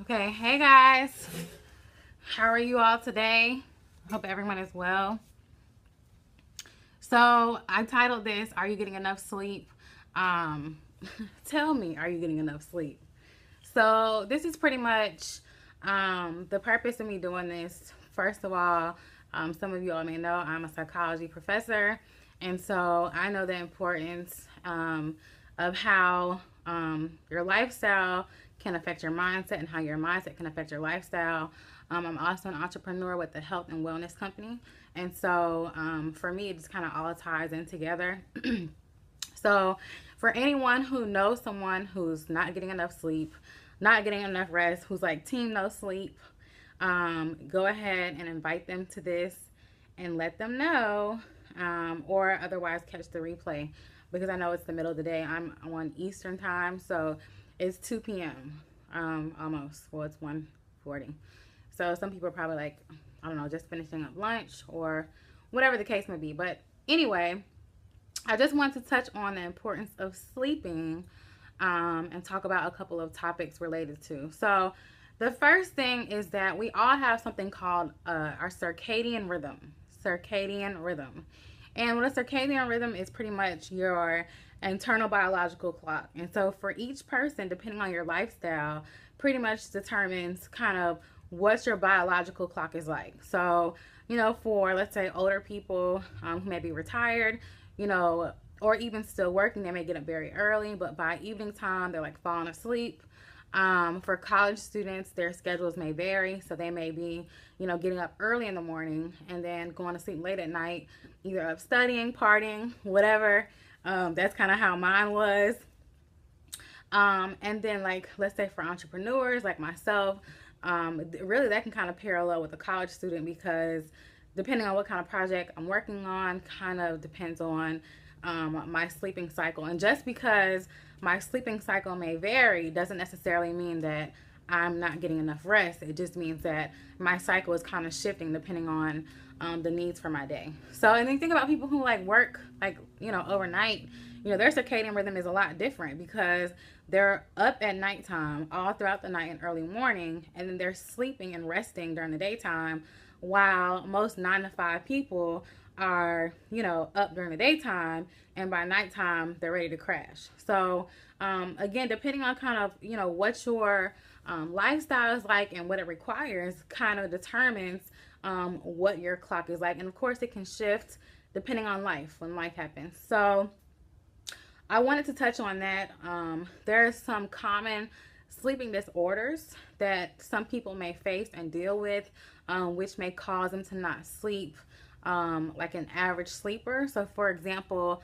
Okay, hey guys, how are you all today? Hope everyone is well. So I titled this, "Are you getting enough sleep?" Um, Tell me, are you getting enough sleep? So this is pretty much the purpose of me doing this. First of all, some of you all may know I'm a psychology professor, and so I know the importance of how your lifestyle can affect your mindset and how your mindset can affect your lifestyle. I'm also an entrepreneur with a health and wellness company, and so for me, it just kind of all ties in together. So, for anyone who knows someone who's not getting enough sleep, not getting enough rest, who's like team no sleep, go ahead and invite them to this and let them know, or otherwise catch the replay because I know it's the middle of the day. I'm on Eastern time, so it's 2 p.m. Almost. Well, it's 1:40. So some people are probably like, I don't know, just finishing up lunch or whatever the case may be. But anyway, I just want to touch on the importance of sleeping and talk about a couple of topics related to. So, the first thing is that we all have something called our circadian rhythm. Circadian rhythm. And what a circadian rhythm is pretty much your internal biological clock. And so, for each person, depending on your lifestyle, pretty much determines kind of what your biological clock is like. So, for let's say older people who may be retired, or even still working, they may get up very early, but by evening time, they're like falling asleep. For college students, their schedules may vary, so they may be, getting up early in the morning and then going to sleep late at night, either up studying, partying, whatever. That's kind of how mine was. And then, like, let's say for entrepreneurs like myself, really that can kind of parallel with a college student because depending on what kind of project I'm working on, kind of depends on my sleeping cycle. And just because my sleeping cycle may vary doesn't necessarily mean that I'm not getting enough rest. It just means that my cycle is kind of shifting depending on the needs for my day. So, and then you think about people who like work like, overnight, their circadian rhythm is a lot different because they're up at nighttime all throughout the night and early morning, and then they're sleeping and resting during the daytime, while most 9 to 5 people are, up during the daytime, and by nighttime they're ready to crash. So again, depending on kind of what your lifestyle is like and what it requires, kind of determines what your clock is like. And of course it can shift depending on life, when life happens. So I wanted to touch on that. There are some common sleeping disorders that some people may face and deal with, which may cause them to not sleep like an average sleeper. So, for example,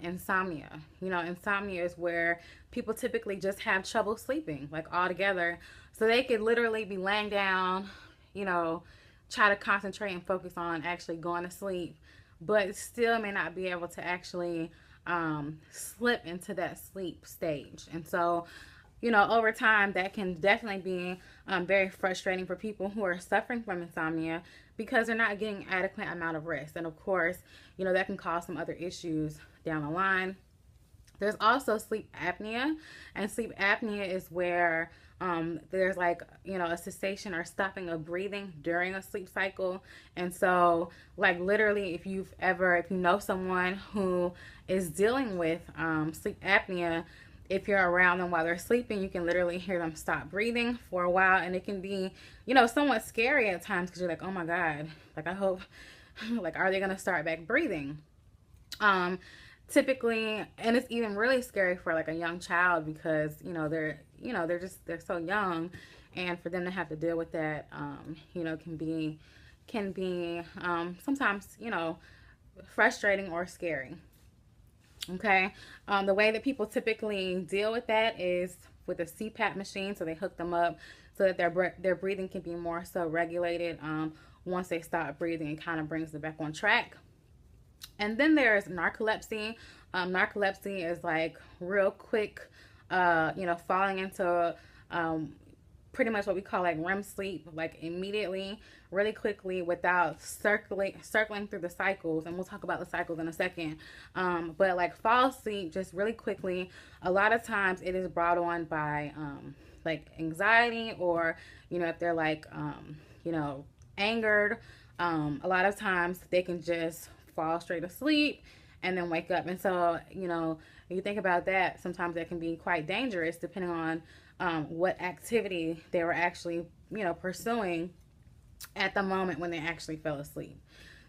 insomnia. Insomnia is where people typically just have trouble sleeping, like altogether. So they could literally be laying down, try to concentrate and focus on actually going to sleep, but still may not be able to actually slip into that sleep stage. And so, over time, that can definitely be very frustrating for people who are suffering from insomnia because they're not getting adequate amount of rest. And of course, that can cause some other issues down the line. There's also sleep apnea, and sleep apnea is where there's like, a cessation or stopping of breathing during a sleep cycle. And so, like, literally, if you know someone who is dealing with sleep apnea, if you're around them while they're sleeping, you can literally hear them stop breathing for a while, and it can be, somewhat scary at times because you're like, oh my God, like, I hope, like, are they going to start back breathing? Typically, and it's even really scary for like a young child because they're so young, and for them to have to deal with that can be sometimes frustrating or scary. Okay. The way that people typically deal with that is with a CPAP machine. So they hook them up so that their breathing can be more so regulated. Once they stop breathing, it kind of brings them back on track. And then there's narcolepsy. Narcolepsy is like real quick, falling into pretty much what we call like REM sleep, like immediately, really quickly, without circling through the cycles. And we'll talk about the cycles in a second. But like fall asleep just really quickly. A lot of times it is brought on by like anxiety, or if they're like angered, a lot of times they can just fall straight asleep and then wake up. And so you think about that, sometimes that can be quite dangerous depending on what activity they were actually pursuing at the moment when they actually fell asleep.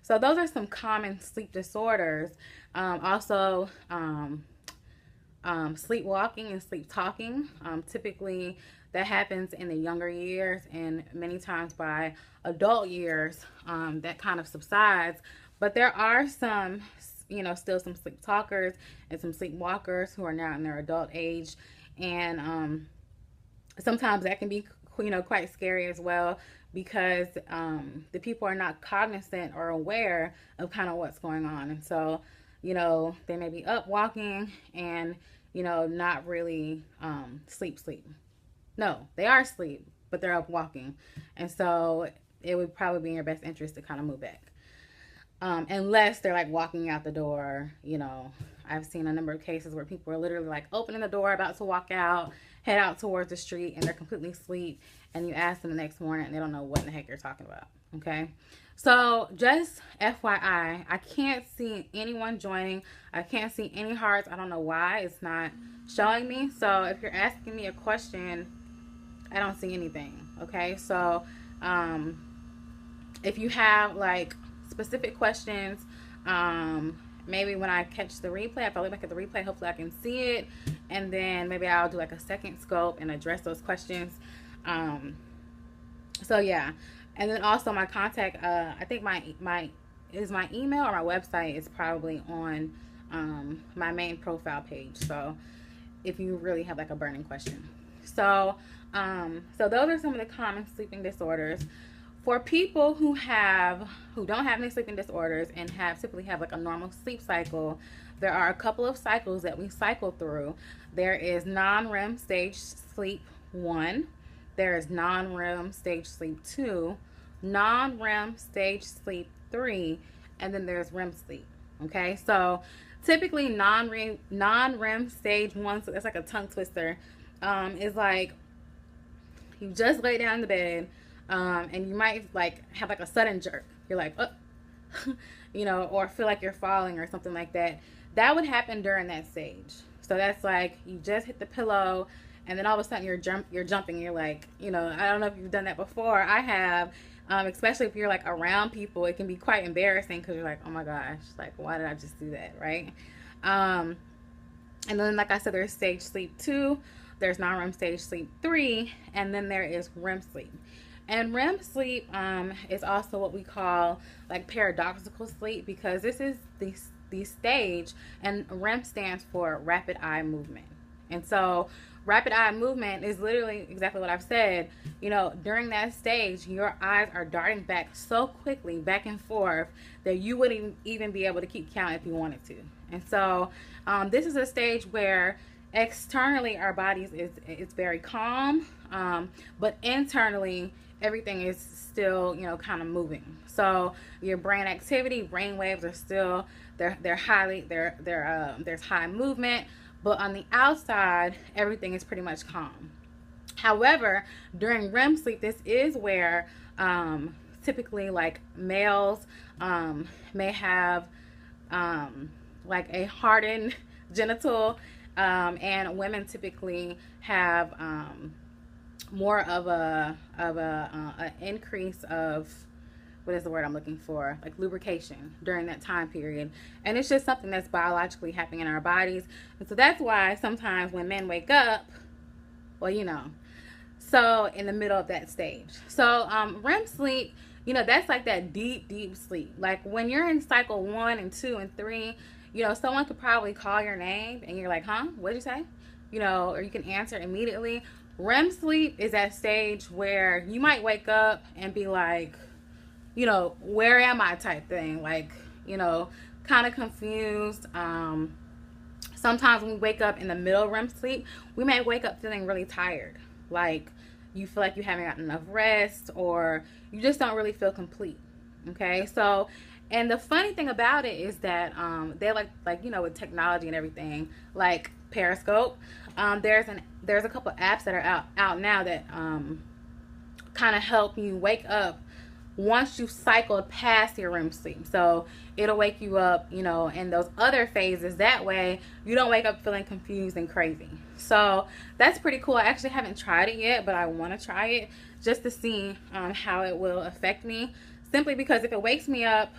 So those are some common sleep disorders. Also, sleepwalking and sleep talking. Typically, that happens in the younger years, and many times by adult years, that kind of subsides. But there are some, still some sleep talkers and some sleepwalkers who are now in their adult age, and sometimes that can be, quite scary as well, because the people are not cognizant or aware of kind of what's going on. And so, they may be up walking and, not really sleep. No, they are asleep, but they're up walking. And so it would probably be in your best interest to kind of move back. Unless they're like walking out the door, I've seen a number of cases where people are literally like opening the door, about to walk out, head out towards the street, and they're completely asleep. And you ask them the next morning and they don't know what in the heck you're talking about. Okay. So just FYI, I can't see anyone joining. I can't see any hearts. I don't know why it's not showing me. So if you're asking me a question, I don't see anything. Okay. So, if you have like specific questions, maybe when I catch the replay, if I look back at the replay, hopefully I can see it. And then maybe I'll do like a second scope and address those questions. So yeah. And then also my contact, I think my email or my website is probably on, my main profile page. So if you really have like a burning question. So those are some of the common sleeping disorders. For people who don't have any sleeping disorders and typically have like a normal sleep cycle, there are a couple of cycles that we cycle through. There is non-REM stage sleep 1. There is non-REM stage sleep 2, non-REM stage sleep 3, and then there's REM sleep. Okay, so typically non-REM stage 1, so that's like a tongue twister, is like you just lay down in the bed, and you might like have like a sudden jerk. You're like, oh, or feel like you're falling or something like that. That would happen during that stage. So that's like you just hit the pillow, and then all of a sudden you're jumping. You're like, I don't know if you've done that before. I have, especially if you're like around people. It can be quite embarrassing because you're like, oh my gosh, like why did I just do that, right? And then like I said, there's stage sleep 2, there's non-REM stage sleep 3, and then there is REM sleep. And REM sleep is also what we call like paradoxical sleep, because this is the stage, and REM stands for rapid eye movement. And so rapid eye movement is literally exactly what I've said. During that stage, your eyes are darting back so quickly, back and forth, that you wouldn't even be able to keep count if you wanted to. And so this is a stage where externally our bodies it's very calm, but internally everything is still kind of moving. So your brain activity, brain waves are still there's high movement, but on the outside everything is pretty much calm. However, during REM sleep, this is where typically like males may have like a hardened genital, and women typically have more of a increase of, what is the word I'm looking for, like lubrication during that time period. And it's just something that's biologically happening in our bodies. And so that's why sometimes when men wake up, well, so in the middle of that stage. So REM sleep, that's like that deep sleep. Like when you're in cycle 1 and 2 and 3, someone could probably call your name and you're like, huh, what'd you say? Or you can answer immediately. REM sleep is that stage where you might wake up and be like, where am I type thing, like, kind of confused. Sometimes when we wake up in the middle of REM sleep, we may wake up feeling really tired, like you feel like you haven't gotten enough rest, or you just don't really feel complete. Okay, so, and the funny thing about it is that they like with technology and everything, like Periscope, there's an there's a couple apps that are out now that kind of help you wake up once you've cycled past your REM sleep. So it'll wake you up, you know, in those other phases. That way you don't wake up feeling confused and crazy. So that's pretty cool. I actually haven't tried it yet, but I want to try it just to see how it will affect me. Simply because if it wakes me up,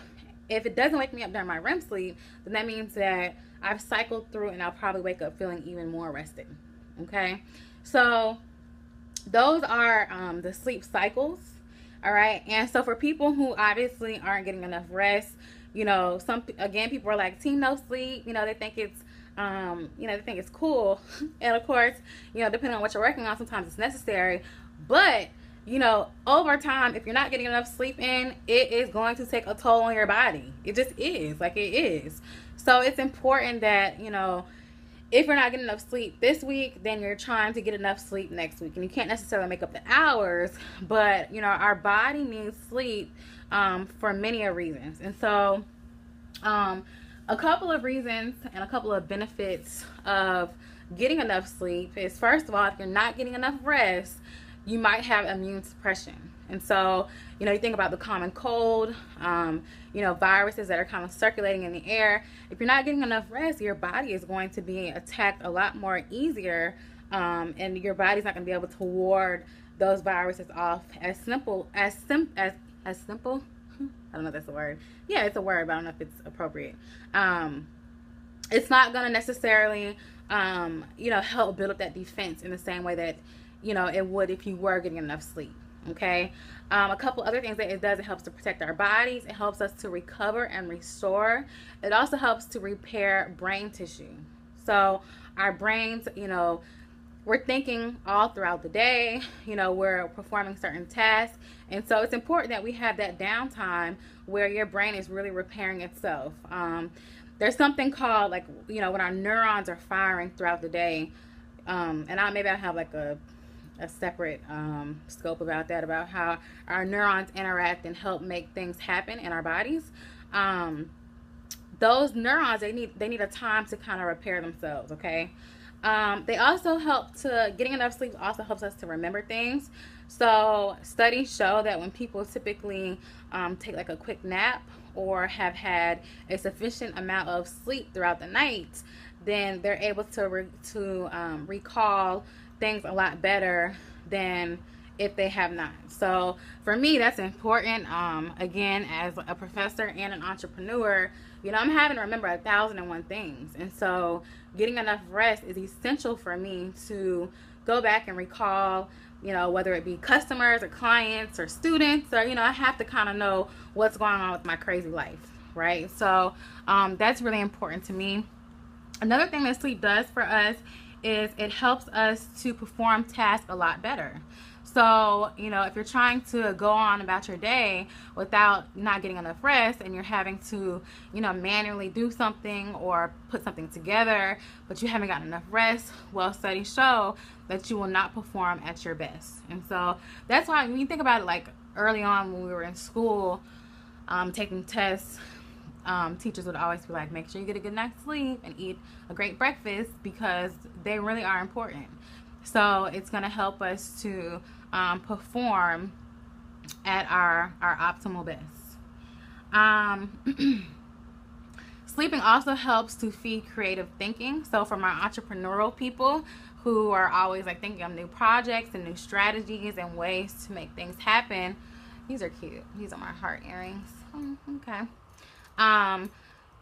if it doesn't wake me up during my REM sleep, then that means that I've cycled through and I'll probably wake up feeling even more rested. Okay, so those are the sleep cycles. All right, and so for people who obviously aren't getting enough rest, you know, people are like, team no sleep, you know, they think it's they think it's cool. And of course, you know, depending on what you're working on, sometimes it's necessary. But you know, over time, if you're not getting enough sleep in, it is going to take a toll on your body. It just is, like, it is. So it's important that, you know, if you're not getting enough sleep this week, then you're trying to get enough sleep next week. And you can't necessarily make up the hours, but, you know, our body needs sleep for many reasons. And so a couple of reasons and a couple of benefits of getting enough sleep is, first of all, if you're not getting enough rest, you might have immune suppression. And so, you know, you think about the common cold, you know, viruses that are kind of circulating in the air. If you're not getting enough rest, your body is going to be attacked a lot more easier, and your body's not going to be able to ward those viruses off as simple. I don't know if that's a word. Yeah, it's a word, but I don't know if it's appropriate. It's not going to necessarily, you know, help build up that defense in the same way that, you know, it would if you were getting enough sleep. Okay, a couple other things that it does: it helps to protect our bodies, it helps us to recover and restore, it also helps to repair brain tissue. So our brains, you know, we're thinking all throughout the day, you know, we're performing certain tasks, and so it's important that we have that downtime where your brain is really repairing itself. There's something called, like, you know, when our neurons are firing throughout the day, and maybe I have like a separate scope about that, about how our neurons interact and help make things happen in our bodies. Those neurons, they need a time to kind of repair themselves. Okay, they also help to, getting enough sleep also helps us to remember things. So studies show that when people typically take like a quick nap or have had a sufficient amount of sleep throughout the night, then they're able to recall things a lot better than if they have not. So for me, that's important. Again, as a professor and an entrepreneur, you know, I'm having to remember 1,001 things. And so getting enough rest is essential for me to go back and recall, you know, whether it be customers or clients or students, or, you know, I have to kind of know what's going on with my crazy life, right? So that's really important to me. Another thing that sleep does for us is it helps us to perform tasks a lot better. So, you know, if you're trying to go on about your day without not getting enough rest, and you're having to, you know, manually do something or put something together, but you haven't gotten enough rest, well, studies show that you will not perform at your best. And so that's why, when you think about it, like early on when we were in school, taking tests, teachers would always be like, make sure you get a good night's sleep and eat a great breakfast, because they really are important. So it's going to help us to perform at our optimal best. Sleeping also helps to feed creative thinking. So for my entrepreneurial people who are always like thinking of new projects and new strategies and ways to make things happen, these are cute. These are my heart earrings. Okay.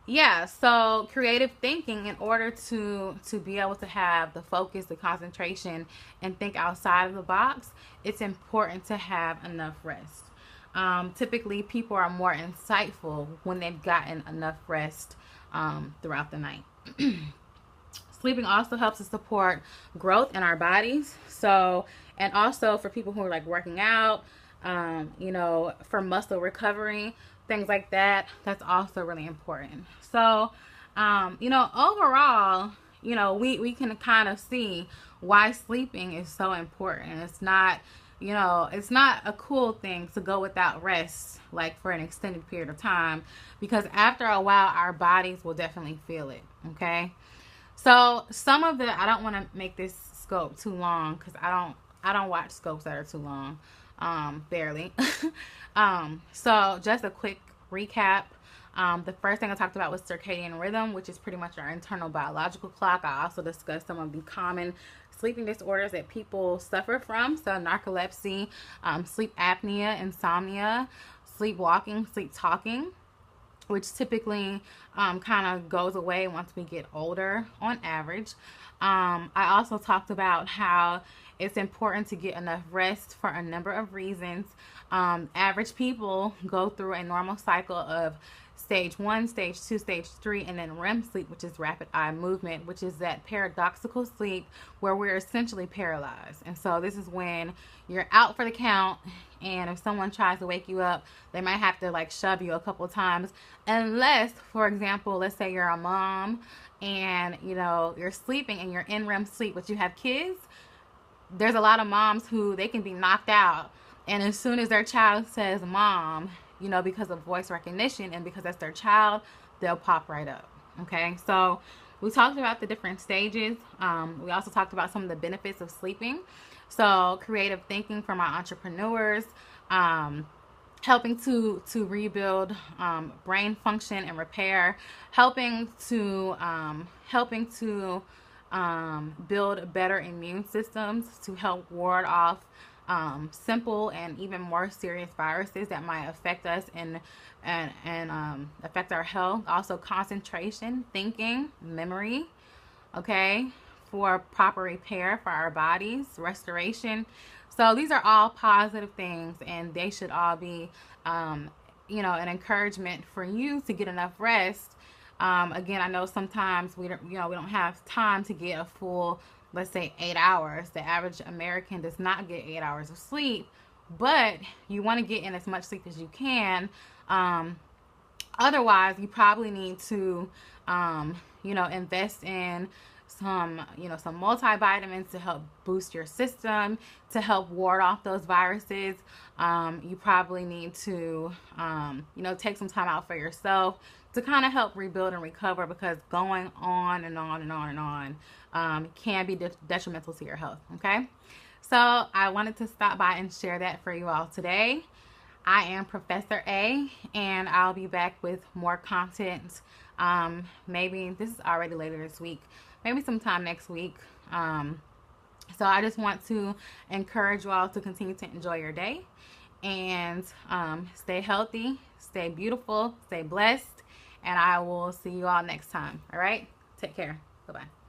Yeah, so creative thinking, in order to be able to have the focus, the concentration, and think outside of the box, it's important to have enough rest. Typically, people are more insightful when they've gotten enough rest throughout the night. Sleeping also helps to support growth in our bodies. So, and also for people who are like working out, you know, for muscle recovery, things like that, that's also really important. So, you know, overall, you know, we can kind of see why sleeping is so important. It's not, you know, it's not a cool thing to go without rest, like for an extended period of time, because after a while, our bodies will definitely feel it. Okay. So some of the, I don't want to make this scope too long because I don't watch scopes that are too long, barely. So just a quick recap. The first thing I talked about was circadian rhythm, which is pretty much our internal biological clock. I also discussed some of the common sleeping disorders that people suffer from. So narcolepsy, sleep apnea, insomnia, sleepwalking, sleep talking, which typically kind of goes away once we get older on average. I also talked about how it's important to get enough rest for a number of reasons. Average people go through a normal cycle of stage 1, stage 2, stage 3, and then REM sleep, which is rapid eye movement, which is that paradoxical sleep where we're essentially paralyzed. And so this is when you're out for the count, and if someone tries to wake you up, they might have to like shove you a couple times, unless, for example, let's say you're a mom and you're sleeping and you're in REM sleep, but you have kids. There's a lot of moms who they can be knocked out, and as soon as their child says mom, because of voice recognition and because that's their child, they'll pop right up. Okay, so we talked about the different stages. We also talked about some of the benefits of sleeping. So creative thinking from our entrepreneurs, helping to rebuild brain function and repair, helping to build better immune systems to help ward off simple and even more serious viruses that might affect us and affect our health. Also concentration, thinking, memory, okay, for proper repair for our bodies, restoration. So these are all positive things, and they should all be an encouragement for you to get enough rest. Again, I know sometimes we don't have time to get a full, let's say, 8 hours. The average American does not get 8 hours of sleep, but you want to get in as much sleep as you can. Otherwise, you probably need to, invest in some multivitamins to help boost your system, to help ward off those viruses. You probably need to, take some time out for yourself to kind of help rebuild and recover, because going on and on and on and on can be detrimental to your health. Okay, so I wanted to stop by and share that for you all today. I am Professor A, and I'll be back with more content. Maybe this is already later this week, maybe sometime next week. So I just want to encourage you all to continue to enjoy your day and stay healthy, stay beautiful, stay blessed, and I will see you all next time. All right, take care. Bye-bye.